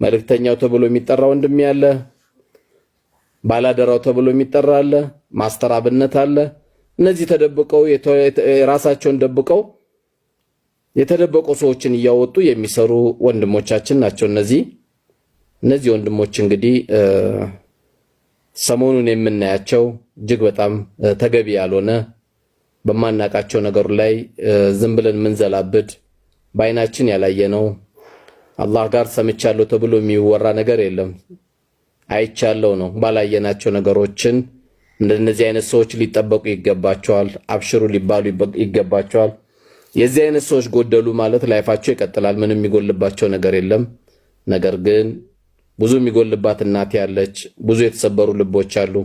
መልእክተኛው ተብሎ የሚጠራ ወንድም ያለ፣ ባላደራው ተብሎ የሚጠራ አለ፣ ማስተር አብነት አለ። እነዚህ ተደብቀው ራሳቸውን ደብቀው የተደበቁ ሰዎችን እያወጡ የሚሰሩ ወንድሞቻችን ናቸው። እነዚህ ወንድሞች እንግዲህ ሰሞኑን የምናያቸው እጅግ በጣም ተገቢ ያልሆነ በማናቃቸው ነገር ላይ ዝም ብለን ምንዘላብድ ባይናችን ያላየነው አላህ ጋር ሰምቻለሁ ተብሎ የሚወራ ነገር የለም። አይቻለው ነው። ባላየናቸው ነገሮችን እንደነዚህ አይነት ሰዎች ሊጠበቁ ይገባቸዋል። አብሽሩ ሊባሉ ይገባቸዋል። የዚህ አይነት ሰዎች ጎደሉ ማለት ላይፋቸው ይቀጥላል። ምንም የሚጎልባቸው ነገር የለም። ነገር ግን ብዙ የሚጎልባት እናት ያለች፣ ብዙ የተሰበሩ ልቦች አሉ።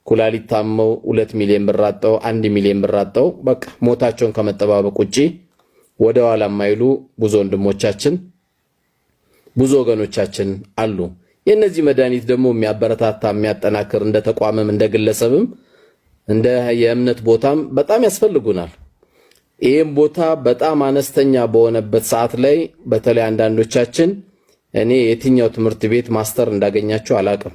ኩላሊት ታመው 2 ሚሊዮን ብር አጣው፣ 1 ሚሊዮን ብር አጣው፣ በቃ ሞታቸውን ከመጠባበቅ ውጪ ወደ ኋላ የማይሉ ብዙ ወንድሞቻችን ብዙ ወገኖቻችን አሉ። የነዚህ መድኃኒት ደግሞ የሚያበረታታ የሚያጠናክር እንደ ተቋምም እንደ ግለሰብም እንደ የእምነት ቦታም በጣም ያስፈልጉናል። ይህም ቦታ በጣም አነስተኛ በሆነበት ሰዓት ላይ በተለይ አንዳንዶቻችን እኔ የትኛው ትምህርት ቤት ማስተር እንዳገኛቸው አላቅም።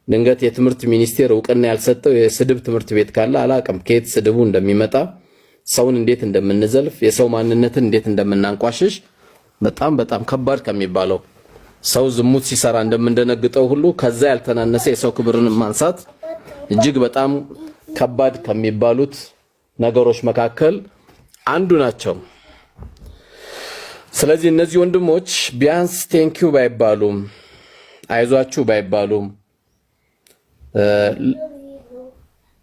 ድንገት የትምህርት ሚኒስቴር እውቅና ያልሰጠው የስድብ ትምህርት ቤት ካለ አላቅም። ከየት ስድቡ እንደሚመጣ ሰውን እንዴት እንደምንዘልፍ የሰው ማንነትን እንዴት እንደምናንቋሽሽ በጣም ከባድ ከሚባለው ሰው ዝሙት ሲሰራ እንደምንደነግጠው ሁሉ ከዛ ያልተናነሰ የሰው ክብርን ማንሳት እጅግ በጣም ከባድ ከሚባሉት ነገሮች መካከል አንዱ ናቸው። ስለዚህ እነዚህ ወንድሞች ቢያንስ ቴንኪው ባይባሉም አይዟችሁ ባይባሉም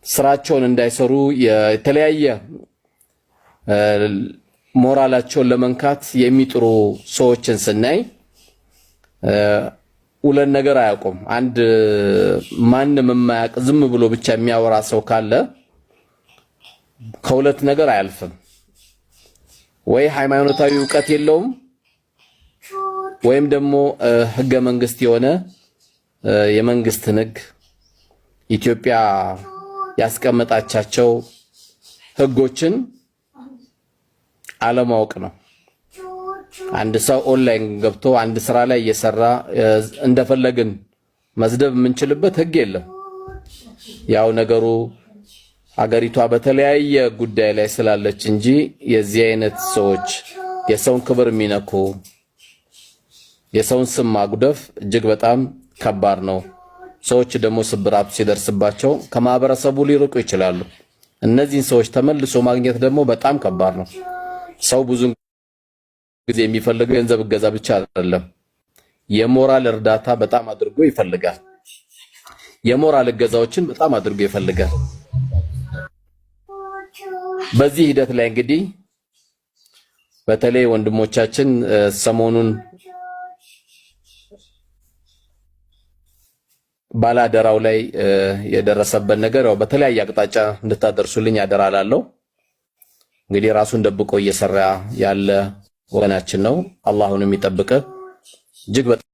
ስራቸውን እንዳይሰሩ የተለያየ ሞራላቸውን ለመንካት የሚጥሩ ሰዎችን ስናይ ሁለት ነገር አያውቁም። አንድ ማንም የማያውቅ ዝም ብሎ ብቻ የሚያወራ ሰው ካለ ከሁለት ነገር አያልፍም። ወይ ሃይማኖታዊ ዕውቀት የለውም ወይም ደግሞ ህገ መንግስት የሆነ የመንግስትን ህግ ኢትዮጵያ ያስቀመጣቻቸው ህጎችን አለማወቅ ነው። አንድ ሰው ኦንላይን ገብቶ አንድ ስራ ላይ እየሰራ እንደፈለግን መዝደብ የምንችልበት ህግ የለም። ያው ነገሩ አገሪቷ በተለያየ ጉዳይ ላይ ስላለች እንጂ የዚህ አይነት ሰዎች የሰውን ክብር የሚነኩ የሰውን ስም ማጉደፍ እጅግ በጣም ከባድ ነው። ሰዎች ደግሞ ስብራቱ ሲደርስባቸው ከማህበረሰቡ ሊርቁ ይችላሉ። እነዚህን ሰዎች ተመልሶ ማግኘት ደግሞ በጣም ከባድ ነው። ሰው ብዙ ጊዜ የሚፈልገው ገንዘብ እገዛ ብቻ አይደለም፣ የሞራል እርዳታ በጣም አድርጎ ይፈልጋል። የሞራል እገዛዎችን በጣም አድርጎ ይፈልጋል። በዚህ ሂደት ላይ እንግዲህ በተለይ ወንድሞቻችን ሰሞኑን ባላደራው ላይ የደረሰበት ነገር ያው በተለያየ አቅጣጫ እንድታደርሱልኝ ያደራላለሁ። እንግዲህ ራሱን ደብቆ እየሰራ ያለ ወገናችን ነው። አላሁንም ይጠብቅ እጅግ